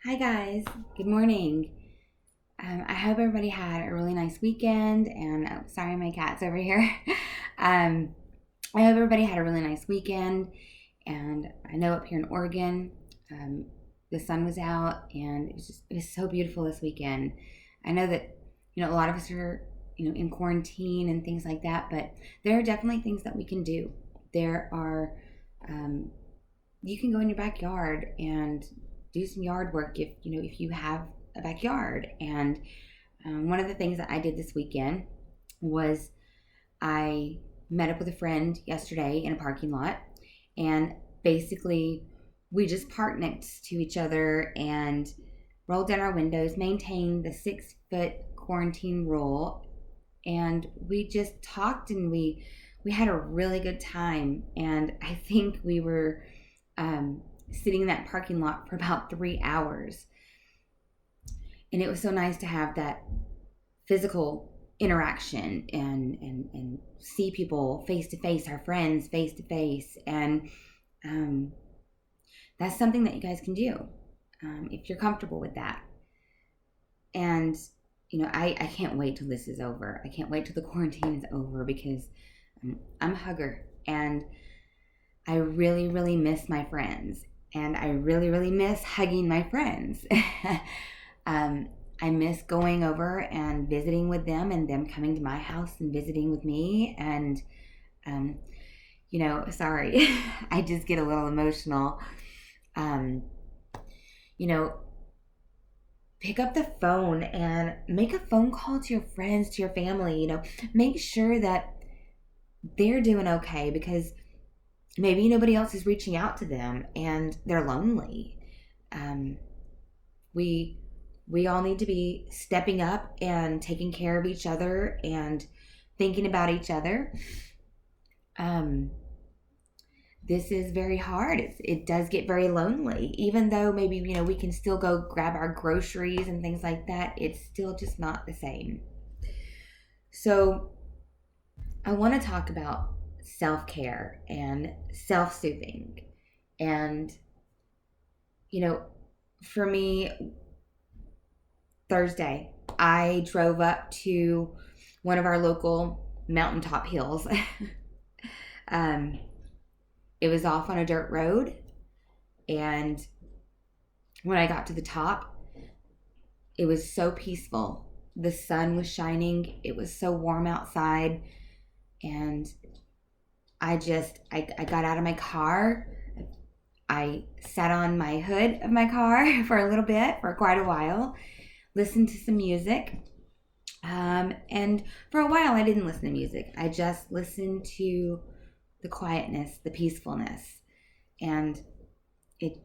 Hi guys, good morning. I hope everybody had a really nice weekend. And sorry, my cat's over here. um, I hope everybody had a really nice weekend. And I know up here in Oregon, the sun was out, and it was so beautiful this weekend. I know that a lot of us are in quarantine and things like that, but there are definitely things that we can do. There are um, you can go in your backyard and do some yard work if you have a backyard. And one of the things that I did this weekend was I met up with a friend yesterday in a parking lot, and basically we just parked next to each other and rolled down our windows, maintained the 6 foot quarantine rule, and we just talked, and we had a really good time. And I think we were sitting in that parking lot for about 3 hours. And it was so nice to have that physical interaction and see people face to face, our friends face to face. And that's something that you guys can do if you're comfortable with that. And, I can't wait till this is over. I can't wait till the quarantine is over, because I'm a hugger, and I really, really miss my friends. And I really, really miss hugging my friends. I miss going over and visiting with them, and them coming to my house and visiting with me. And, sorry, I just get a little emotional. Um, you know, Pick up the phone and make a phone call to your friends, to your family. Make sure that they're doing okay, because maybe nobody else is reaching out to them and they're lonely. Um, we we all need to be stepping up and taking care of each other and thinking about each other. Um, this is very hard. It does get very lonely, even though maybe we can still go grab our groceries and things like that. It's still just not the same. So I want to talk about self-care and self-soothing. And for me, Thursday, I drove up to one of our local mountaintop hills. um, it was off on a dirt road, and when I got to the top, it was so peaceful. The sun was shining. It was so warm outside, and I got out of my car. I sat on my hood of my car for a little bit, for quite a while, listened to some music. And for a while, I didn't listen to music. I just listened to the quietness, the peacefulness. And it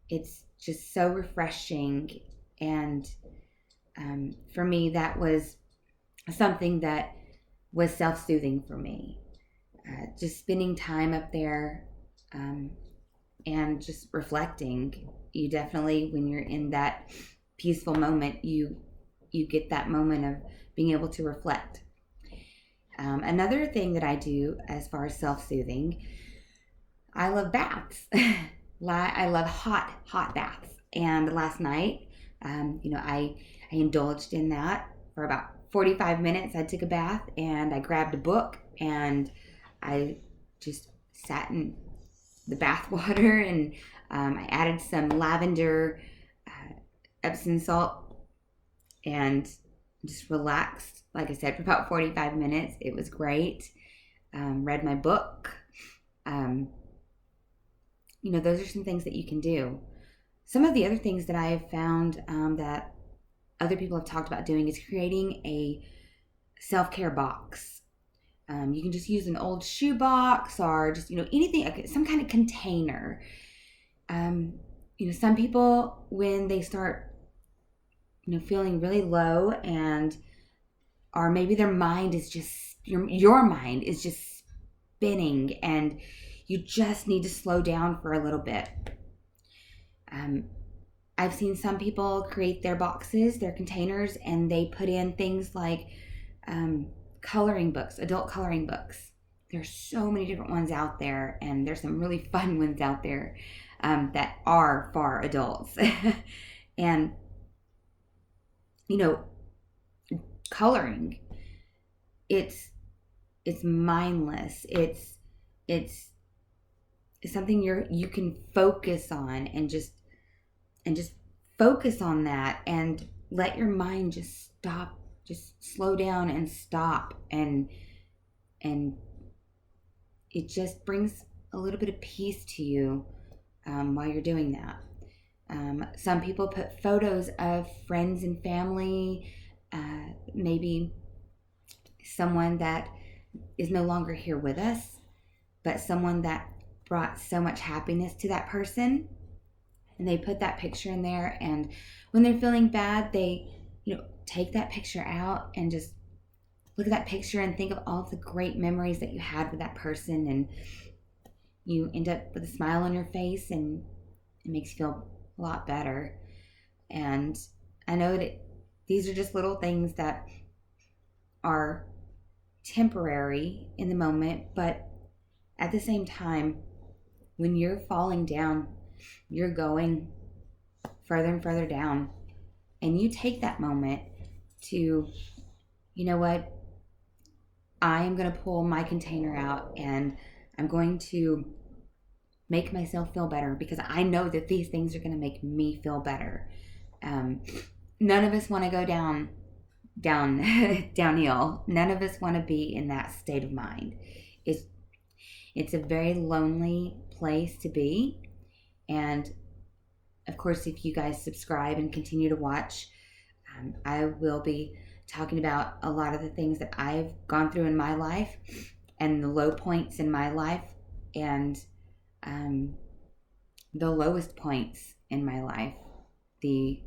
it's just so refreshing. And for me, that was something that was self-soothing for me. Just spending time up there, and just reflecting. You definitely, when you're in that peaceful moment, you get that moment of being able to reflect. Another thing that I do as far as self-soothing, I love baths. I love hot baths. And last night, I indulged in that for about 45 minutes. I took a bath, and I grabbed a book, and I just sat in the bath water, and I added some lavender, Epsom salt, and just relaxed, like I said, for about 45 minutes. It was great. Read my book. Those are some things that you can do. Some of the other things that I have found that other people have talked about doing is creating a self-care box. You can just use an old shoe box, or just, anything, some kind of container. Some people, when they start, feeling really low, and, or maybe their mind is just, your mind is just spinning, and you just need to slow down for a little bit. I've seen some people create their boxes, their containers, and they put in things like coloring books, adult coloring books. There's so many different ones out there, and there's some really fun ones out there. that are for adults. And, you know, coloring, it's mindless. It's something you can focus on, and just focus on that, and let your mind just stop, just slow down and stop, and it just brings a little bit of peace to you while you're doing that. Some people put photos of friends and family, maybe someone that is no longer here with us, but someone that brought so much happiness to that person, and they put that picture in there. And when they're feeling bad, they, take that picture out and just look at that picture and think of all the great memories that you had with that person, and you end up with a smile on your face, and it makes you feel a lot better. And I know that these are just little things that are temporary in the moment, but at the same time, when you're falling down, you're going further and further down, and you take that moment to, you know what, I'm going to pull my container out, and I'm going to make myself feel better, because I know that these things are going to make me feel better. None of us want to go downhill. None of us want to be in that state of mind. It's a very lonely place to be. And of course, if you guys subscribe and continue to watch, I will be talking about a lot of the things that I've gone through in my life, and the low points in my life, and the lowest points in my life, the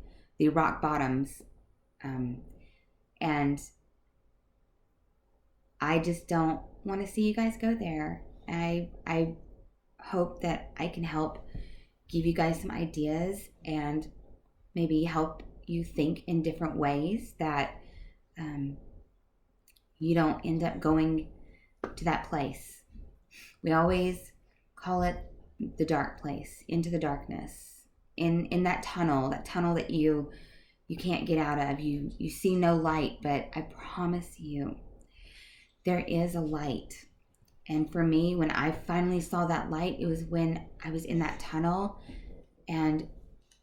rock bottoms, and I just don't want to see you guys go there. I hope that I can help give you guys some ideas, and maybe help you think in different ways, that you don't end up going to that place. We always call it the dark place, into the darkness, in that tunnel that you can't get out of. You see no light, but I promise you, there is a light. And for me, when I finally saw that light, it was when I was in that tunnel, and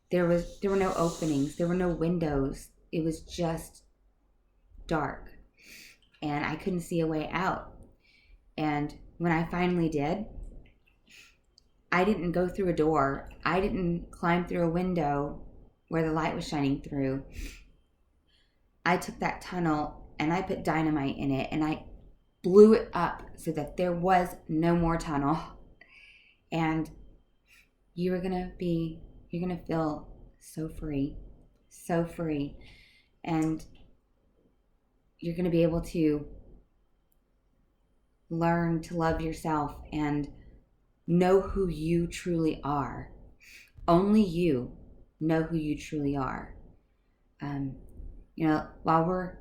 there were no openings, there were no windows. It was just dark, and I couldn't see a way out. And when I finally did, I didn't go through a door. I didn't climb through a window where the light was shining through. I took that tunnel and I put dynamite in it, and I blew it up so that there was no more tunnel. And you're gonna feel so free, so free. And you're gonna be able to learn to love yourself and know who you truly are. Only you know who you truly are. While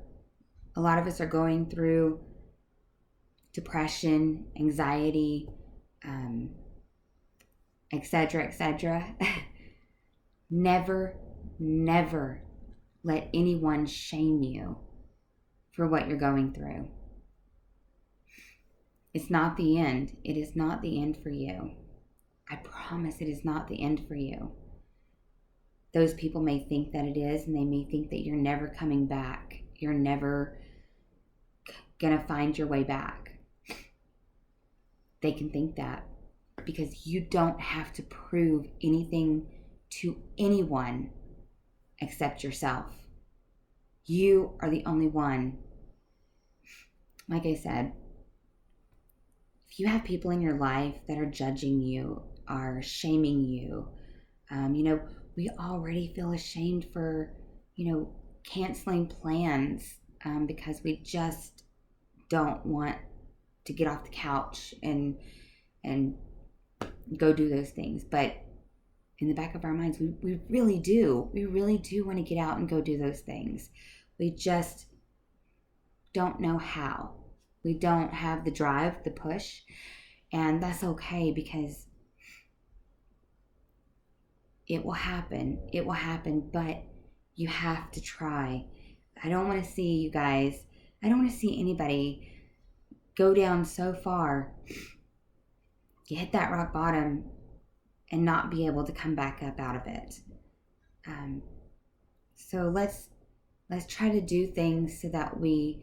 a lot of us are going through depression, anxiety, etc., never let anyone shame you for what you're going through. It's not the end. It is not the end for you. I promise it is not the end for you. Those people may think that it is, and they may think that you're never coming back. You're never gonna find your way back. They can think that, because you don't have to prove anything to anyone except yourself. You are the only one. Like I said, if you have people in your life that are judging you, are shaming you, we already feel ashamed for, canceling plans because we just don't want to get off the couch and go do those things. But in the back of our minds, we really do. We really do want to get out and go do those things. We just don't know how. We don't have the drive, the push, and that's okay, because It will happen. It will happen, but you have to try. I don't want to see you guys, I don't want to see anybody go down so far, you hit that rock bottom, and not be able to come back up out of it. So let's try to do things so that we,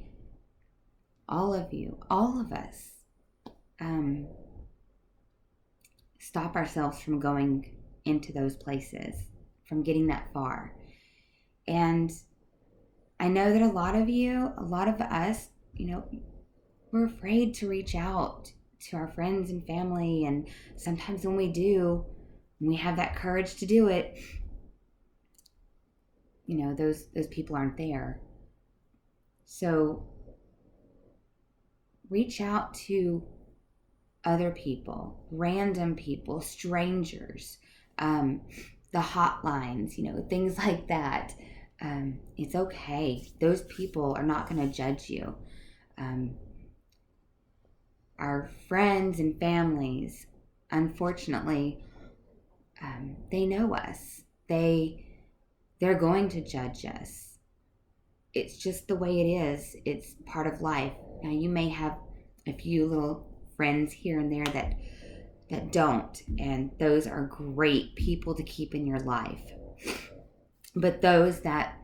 all of you, all of us, stop ourselves from going into those places, from getting that far. And I know that a lot of you, a lot of us, we're afraid to reach out to our friends and family. And sometimes when we do, when we have that courage to do it, those people aren't there. So reach out to other people, random people, strangers, the hotlines, things like that. It's okay. Those people are not going to judge you. Our friends and families, unfortunately, they know us. They're going to judge us. It's just the way it is. It's part of life. Now, you may have a few little friends here and there that don't, and those are great people to keep in your life. But those that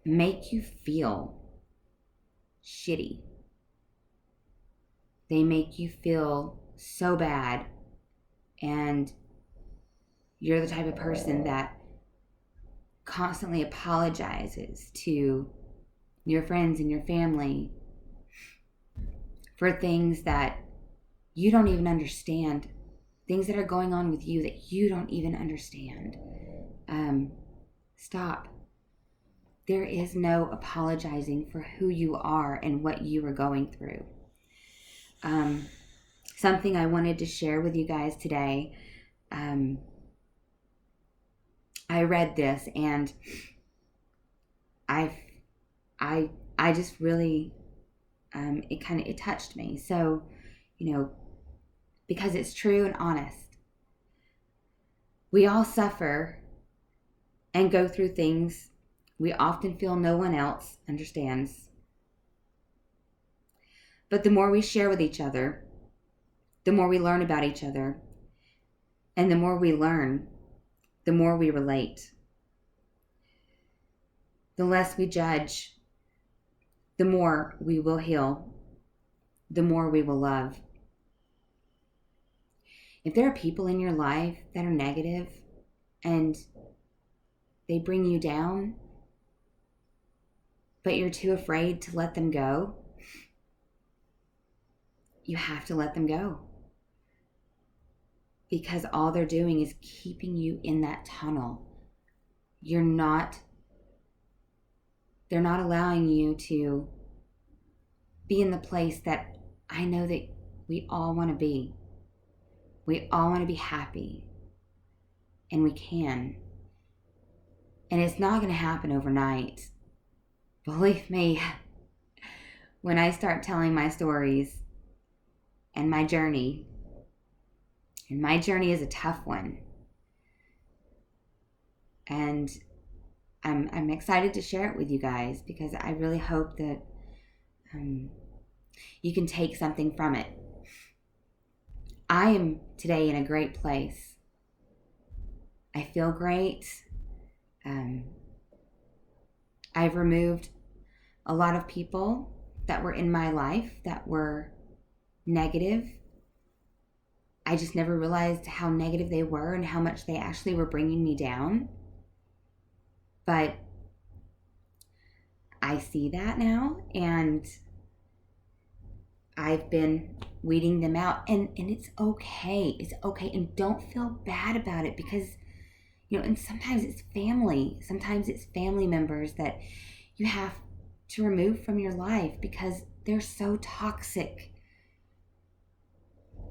make you feel shitty, they make you feel so bad, and you're the type of person that constantly apologizes to your friends and your family for things that you don't even understand, things that are going on with you that you don't even understand. Stop. There is no apologizing for who you are and what you are going through. Something I wanted to share with you guys today. I read this and I just really, it touched me. So, because it's true and honest. We all suffer and go through things we often feel no one else understands. But the more we share with each other, the more we learn about each other. And the more we learn, the more we relate. The less we judge, the more we will heal, the more we will love. If there are people in your life that are negative and they bring you down, but you're too afraid to let them go, you have to let them go. Because all they're doing is keeping you in that tunnel. They're not allowing you to be in the place that I know that we all want to be. We all want to be happy. And we can. And it's not going to happen overnight. Believe me, when I start telling my stories and my journey, and my journey is a tough one, and I'm excited to share it with you guys because I really hope that you can take something from it. I am today in a great place. I feel great. I've removed a lot of people that were in my life that were negative. I just never realized how negative they were and how much they actually were bringing me down. But I see that now, and I've been weeding them out, and it's okay. It's okay, and don't feel bad about it because, and sometimes it's family. Sometimes it's family members that you have to remove from your life because they're so toxic.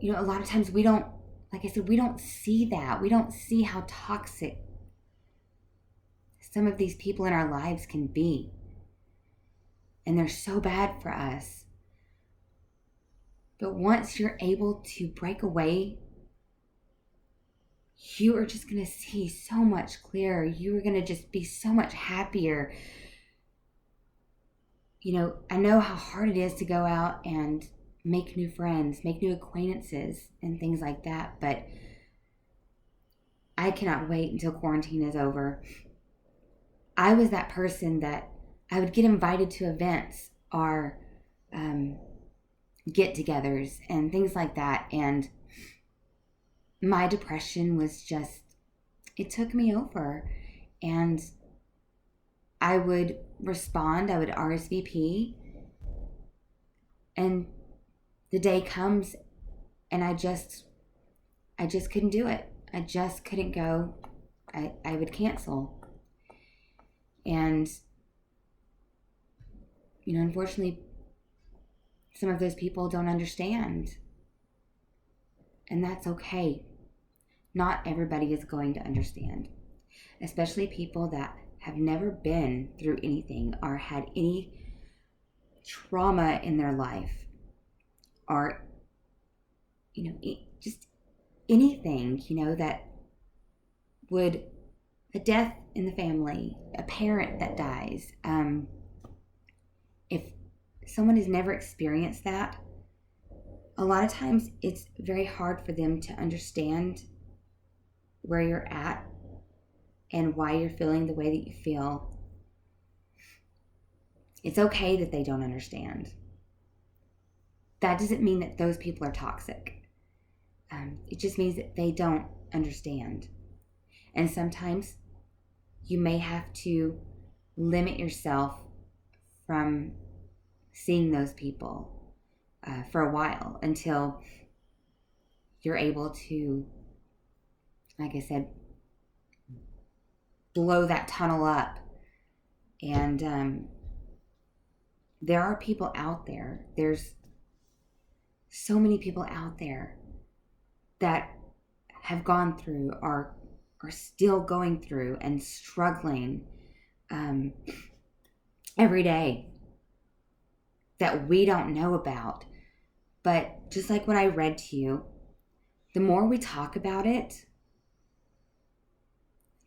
A lot of times we don't, like I said, we don't see that. We don't see how toxic some of these people in our lives can be. And they're so bad for us. But once you're able to break away, you are just going to see so much clearer. You are going to just be so much happier. I know how hard it is to go out and make new friends, make new acquaintances, and things like that, but I cannot wait until quarantine is over. I was that person that I would get invited to events or get-togethers and things like that, and my depression was just, it took me over, and I would respond, I would RSVP, and the day comes and I just couldn't do it. I just couldn't go. I would cancel. And, unfortunately, some of those people don't understand. And that's okay. Not everybody is going to understand, especially people that have never been through anything or had any trauma in their life, or just anything that would, a death in the family, a parent that dies. If someone has never experienced that, a lot of times it's very hard for them to understand where you're at and why you're feeling the way that you feel. It's okay that they don't understand. That doesn't mean that those people are toxic. It just means that they don't understand. And sometimes you may have to limit yourself from seeing those people for a while until you're able to, like I said, blow that tunnel up. And there are people out there. There's so many people out there that have gone through, are still going through and struggling every day that we don't know about. But just like what I read to you, the more we talk about it,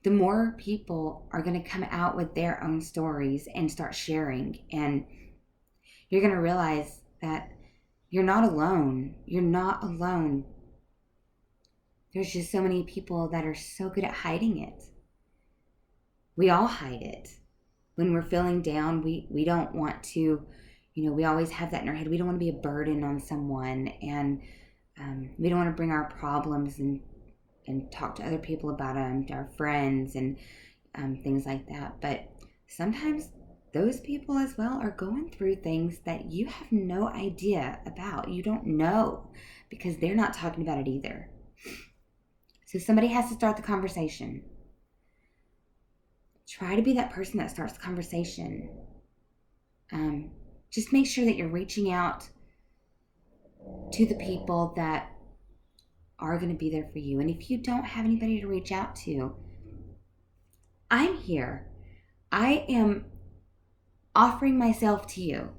the more people are going to come out with their own stories and start sharing. And you're going to realize that you're not alone. You're not alone. There's just so many people that are so good at hiding it. We all hide it. When we're feeling down, we don't want to, we always have that in our head. We don't want to be a burden on someone. And we don't want to bring our problems and talk to other people about them, to our friends and things like that. But sometimes those people as well are going through things that you have no idea about. You don't know because they're not talking about it either. So somebody has to start the conversation. Try to be that person that starts the conversation. Just make sure that you're reaching out to the people that are going to be there for you. And if you don't have anybody to reach out to, I'm here. I am offering myself to you.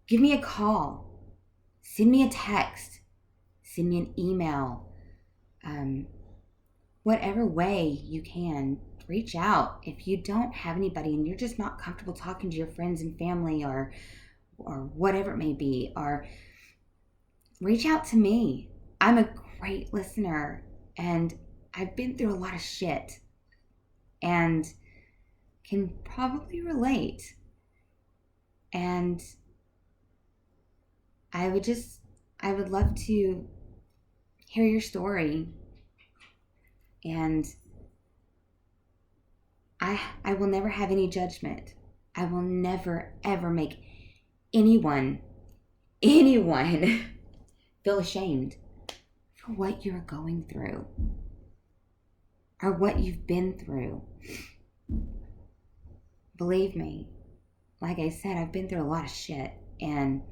Give me a call. Send me a text. Send me an email. Whatever way you can, reach out. If you don't have anybody and you're just not comfortable talking to your friends and family or whatever it may be, or reach out to me. I'm a great listener and I've been through a lot of shit and can probably relate. And I would love to hear your story. And I will never have any judgment. I will never, ever make anyone feel ashamed for what you're going through or what you've been through. Believe me, like I said, I've been through a lot of shit, and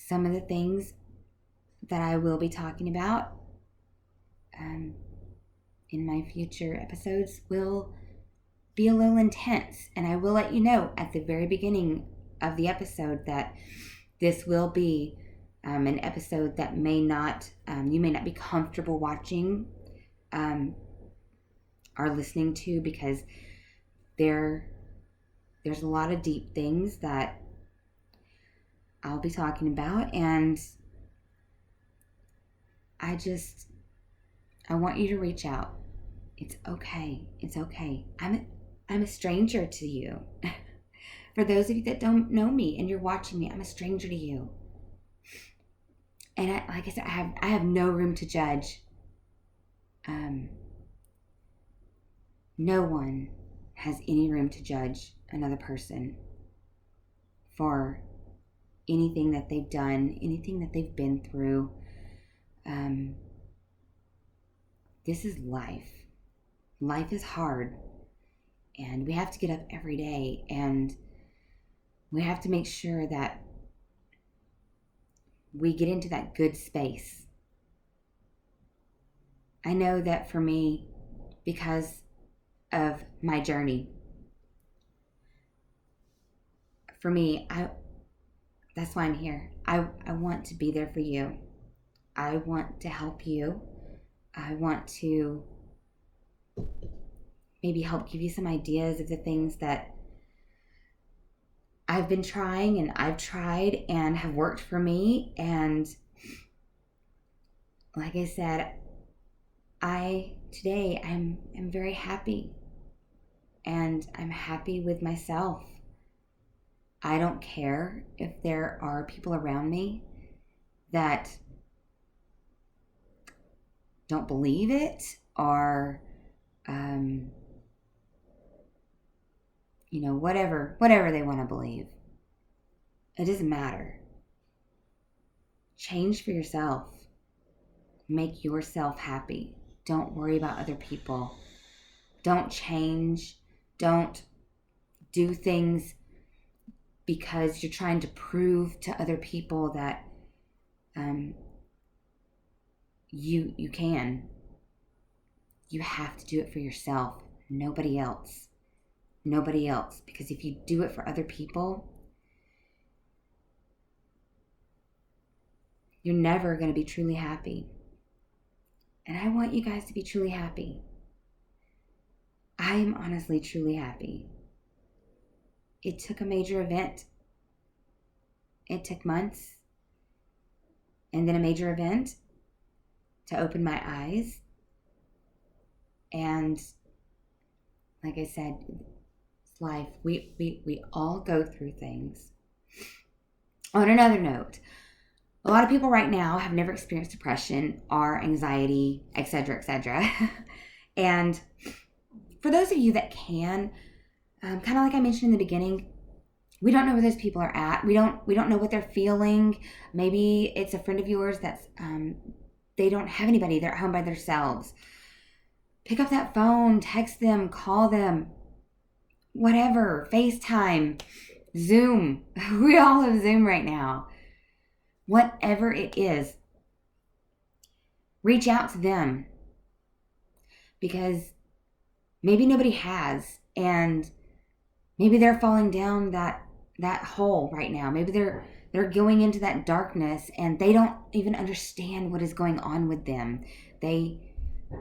some of the things that I will be talking about in my future episodes will be a little intense, and I will let you know at the very beginning of the episode that this will be an episode that may not, you may not be comfortable watching or listening to, because there's a lot of deep things that I'll be talking about, and I want you to reach out. It's okay. It's okay. I'm a stranger to you. For those of you that don't know me and you're watching me, I'm a stranger to you. And like I said, I have no room to judge. No one has any room to judge another person for anything that they've done, anything that they've been through. This is life. Life is hard, and we have to get up every day, and we have to make sure that we get into that good space. I know that for me, because of my journey, for me, that's why I'm here. I want to be there for you. I want to help you. I want to maybe help give you some ideas of the things that I've been trying and I've tried and have worked for me. And like I said, today I'm very happy, and I'm happy with myself. I don't care if there are people around me that don't believe it, or whatever they want to believe. It doesn't matter. Change for yourself. Make yourself happy. Don't worry about other people. Don't change. Don't do things because you're trying to prove to other people that you can. You have to do it for yourself. Nobody else. Nobody else. Because if you do it for other people, you're never going to be truly happy. And I want you guys to be truly happy. I am honestly truly happy. It took a major event. It took months. And then a major event to open my eyes. And like I said, it's life. We all go through things. On another note, a lot of people right now have never experienced depression or anxiety, etc., etc. And for those of you that can, kind of like I mentioned in the beginning, we don't know where those people are at. We don't know what they're feeling. Maybe it's a friend of yours that's they don't have anybody. They're at home by themselves. Pick up that phone, text them, call them, whatever, FaceTime, Zoom. We all have Zoom right now. Whatever it is, reach out to them, because maybe nobody has, and maybe they're falling down that hole right now. Maybe they're going into that darkness, and they don't even understand what is going on with them. They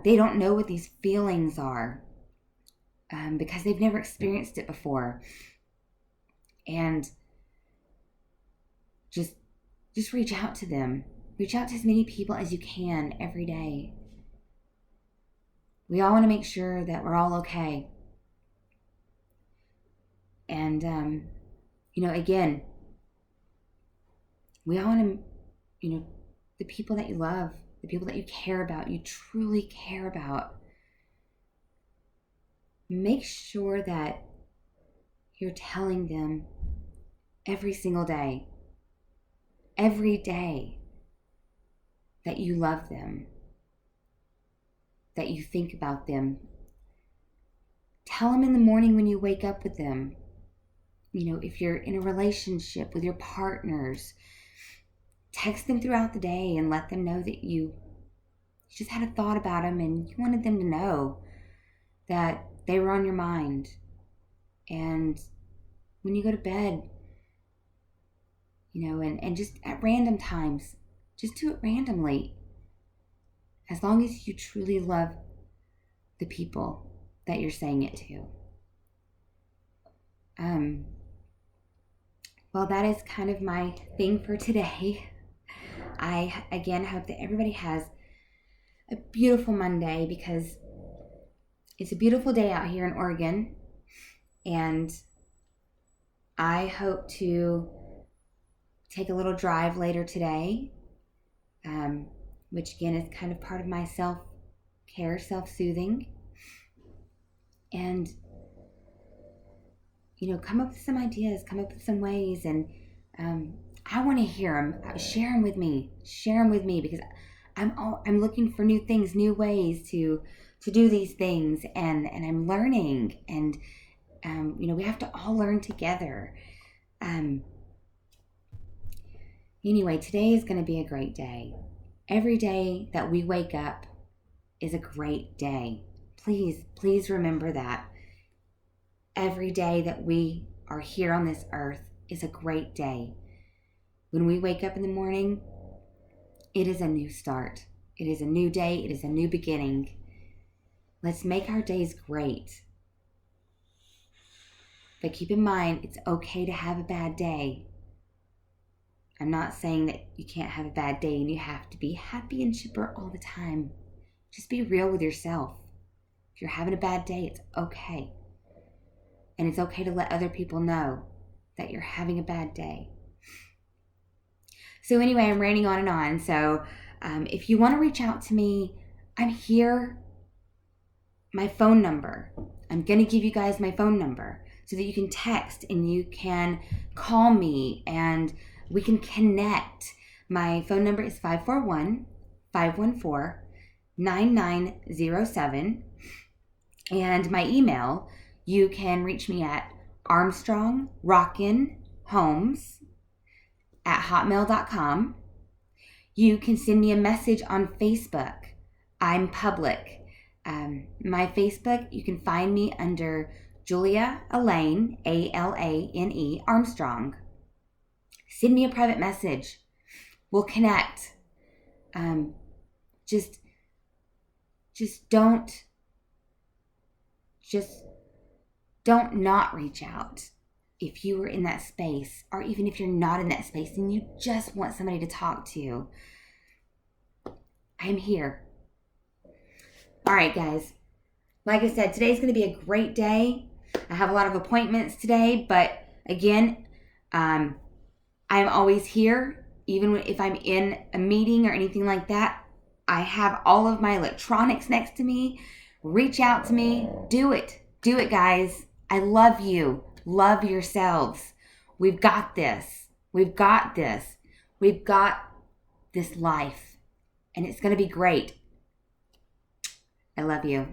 don't know what these feelings are, because they've never experienced it before. And just reach out to them. Reach out to as many people as you can every day. We all want to make sure that we're all okay. And, again, we all want to, the people that you love, the people that you care about, you truly care about, make sure that you're telling them every single day, that you love them, that you think about them. Tell them in the morning when you wake up with them. If you're in a relationship with your partners, text them throughout the day and let them know that you just had a thought about them and you wanted them to know that they were on your mind. And when you go to bed, and just at random times, just do it randomly. As long as you truly love the people that you're saying it to. Well, that is kind of my thing for today. I, again, hope that everybody has a beautiful Monday, because it's a beautiful day out here in Oregon. And I hope to take a little drive later today, which again is kind of part of my self-care, self-soothing. And come up with some ideas, come up with some ways, and I want to hear them. Share them with me, because I'm looking for new things, new ways to do these things, and I'm learning, and we have to all learn together. Anyway, today is going to be a great day. Every day that we wake up is a great day. Please remember that. Every day that we are here on this earth is a great day. When we wake up in the morning, it is a new start. It is a new day. It is a new beginning. Let's make our days great. But keep in mind, it's okay to have a bad day. I'm not saying that you can't have a bad day and you have to be happy and chipper all the time. Just be real with yourself. If you're having a bad day, it's okay. And it's okay to let other people know that you're having a bad day. So anyway, I'm ranting on and on. So if you want to reach out to me, I'm here. My phone number. I'm going to give you guys my phone number so that you can text and you can call me and we can connect. My phone number is 541-514-9907. And my email, you can reach me at armstrongrockinhomes@hotmail.com. You can send me a message on Facebook. I'm public. My Facebook, you can find me under Julia Elaine, Alane, Armstrong. Send me a private message. We'll connect. Just don't not reach out if you were in that space, or even if you're not in that space and you just want somebody to talk to. I'm here. All right, guys. Like I said, today's going to be a great day. I have a lot of appointments today, but again, I'm always here. Even if I'm in a meeting or anything like that, I have all of my electronics next to me. Reach out to me. Do it. Do it, guys. I love you. Love yourselves. We've got this. We've got this. We've got this life. And it's going to be great. I love you.